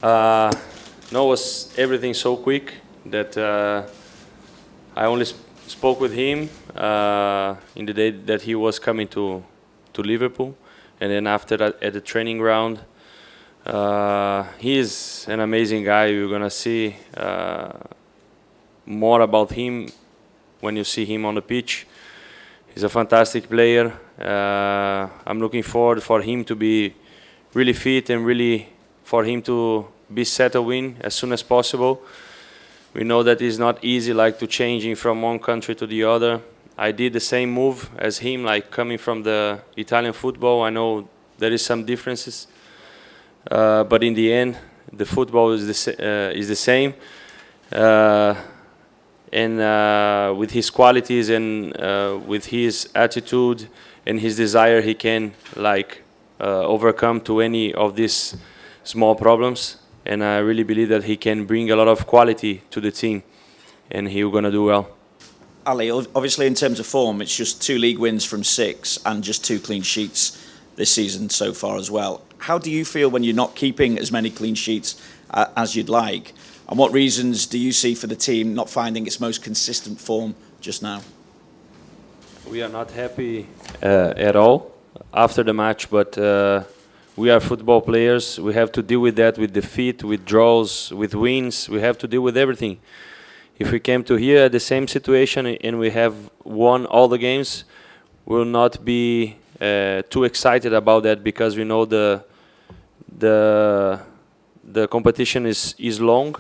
Uh, no, was everything so quick that I only spoke with him in the day that he was coming to Liverpool, and then after that at the training ground. He is an amazing guy. You're gonna see more about him when you see him on the pitch. He's a fantastic player. I'm looking forward for him to be really fit and really for him to be settled in as soon as possible. We know that it's not easy, like to changing from one country to the other. I did the same move as him, like coming from the Italian football. I know there is some differences, but in the end, the football is the same. And with his qualities and with his attitude and his desire, he can overcome to any of these small problems. And I really believe that he can bring a lot of quality to the team, and he's gonna do well. Ali, obviously in terms of form, it's just 2 league wins from 6 and just 2 clean sheets this season so far as well. How do you feel when you're not keeping as many clean sheets as you'd like? And what reasons do you see for the team not finding its most consistent form just now? We are not happy at all after the match, but we are football players. We have to deal with that, with defeat, with draws, with wins. We have to deal with everything. If we came to here at the same situation and we have won all the games, we'll not be too excited about that, because we know the competition is long.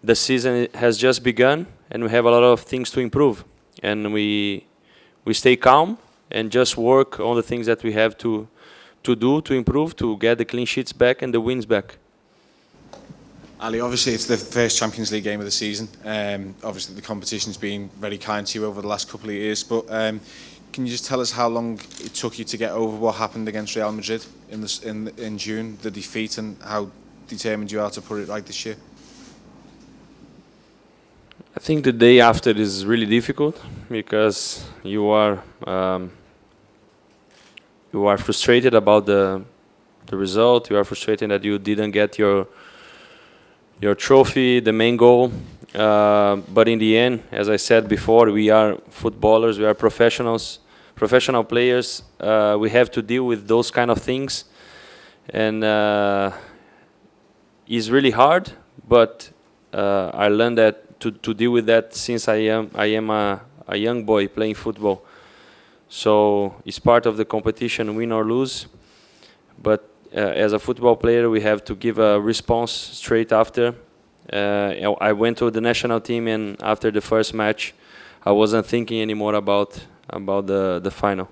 The season has just begun, and we have a lot of things to improve. And we stay calm and just work on the things that we have to do to improve, to get the clean sheets back and the wins back. Ali, obviously it's the first Champions League game of the season. Obviously the competition's been very kind to you over the last couple of years, but can you just tell us how long it took you to get over what happened against Real Madrid in June, the defeat, and how determined you are to put it right this year? I think the day after is really difficult, because you are frustrated about the result. You are frustrated that you didn't get your trophy, the main goal. But in the end, as I said before, we are footballers. We are professional players. We have to deal with those kind of things, and it's really hard. But I learned that to deal with that since I am a young boy playing football. So it's part of the competition, win or lose. But as a football player, we have to give a response straight after. I went to the national team, and after the first match, I wasn't thinking anymore about the final.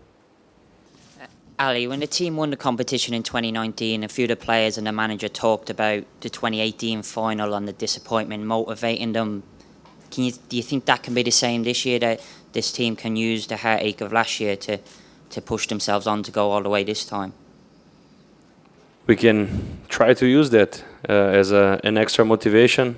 Ali, when the team won the competition in 2019, a few of the players and the manager talked about the 2018 final and the disappointment motivating them. Do you think that can be the same this year, that this team can use the heartache of last year to push themselves on to go all the way this time? We can try to use that as an extra motivation,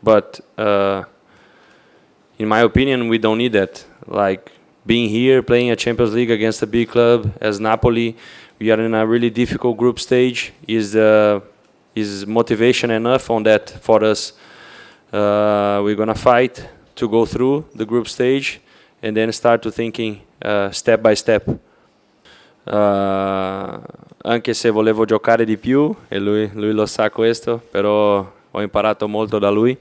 but in my opinion, we don't need that. Like being here, playing a Champions League against a big club as Napoli, we are in a really difficult group stage. Is motivation enough on that for us? We're gonna fight to go through the group stage, and then start to thinking step by step. Anche se volevo giocare di più, e lui lo sa questo, però ho imparato molto da lui.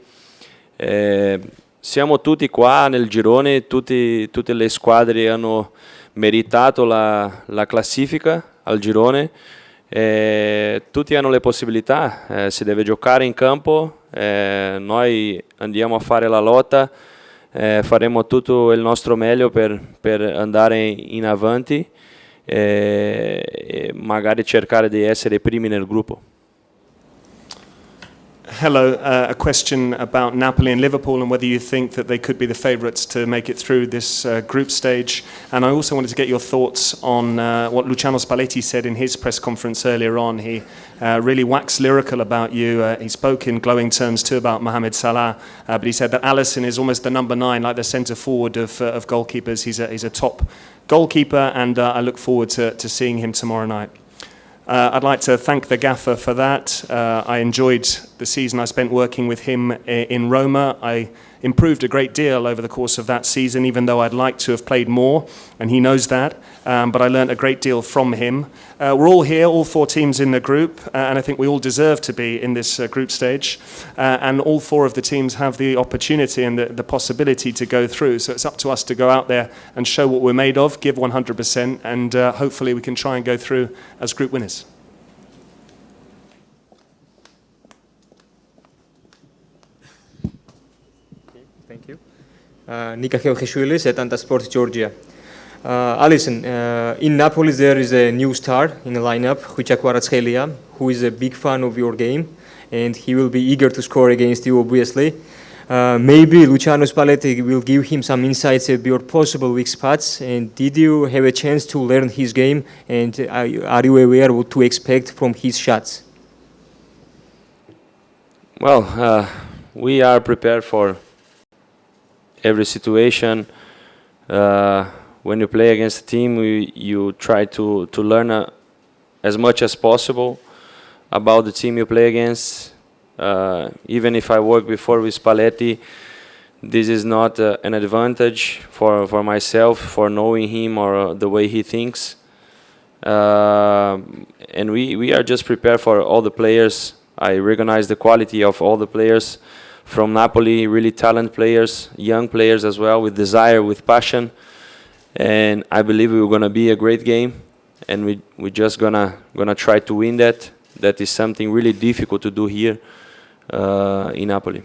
Siamo tutti qua nel girone, tutte le squadre hanno meritato la classifica al girone, tutti hanno le possibilità, si deve giocare in campo, noi andiamo a fare la lotta, faremo tutto il nostro meglio per andare in avanti e magari cercare di essere primi nel gruppo. Hello, a question about Napoli and Liverpool and whether you think that they could be the favourites to make it through this group stage. And I also wanted to get your thoughts on what Luciano Spalletti said in his press conference earlier on. He really waxed lyrical about you. He spoke in glowing terms too about Mohamed Salah, but he said that Alisson is almost the number 9, like the centre forward of goalkeepers. He's a top goalkeeper, and I look forward to seeing him tomorrow night. I'd like to thank the gaffer for that. I enjoyed the season I spent working with him in Roma. I improved a great deal over the course of that season, even though I'd like to have played more, and he knows that. But I learned a great deal from him. We're all here, all 4 teams in the group, and I think we all deserve to be in this group stage. And all 4 of the teams have the opportunity and the possibility to go through. So it's up to us to go out there and show what we're made of, give 100%, and hopefully we can try and go through as group winners. Thank you. Nika Georgeshuilis at Anta Sports Georgia. Alisson, in Napoli there is a new star in the lineup, Khoucha Kvaratskhelia, who is a big fan of your game, and he will be eager to score against you, obviously. Maybe Luciano Spalletti will give him some insights about your possible weak spots. And did you have a chance to learn his game, and are you aware what to expect from his shots? Well, we are prepared for every situation. When you play against a team, you try to learn as much as possible about the team you play against. Even if I worked before with Spalletti, this is not an advantage for myself, for knowing him or the way he thinks. And we are just prepared for all the players. I recognize the quality of all the players from Napoli, really talented players, young players as well, with desire, with passion. And I believe we're going to be a great game, and we're just gonna try to win that. That is something really difficult to do here in Napoli.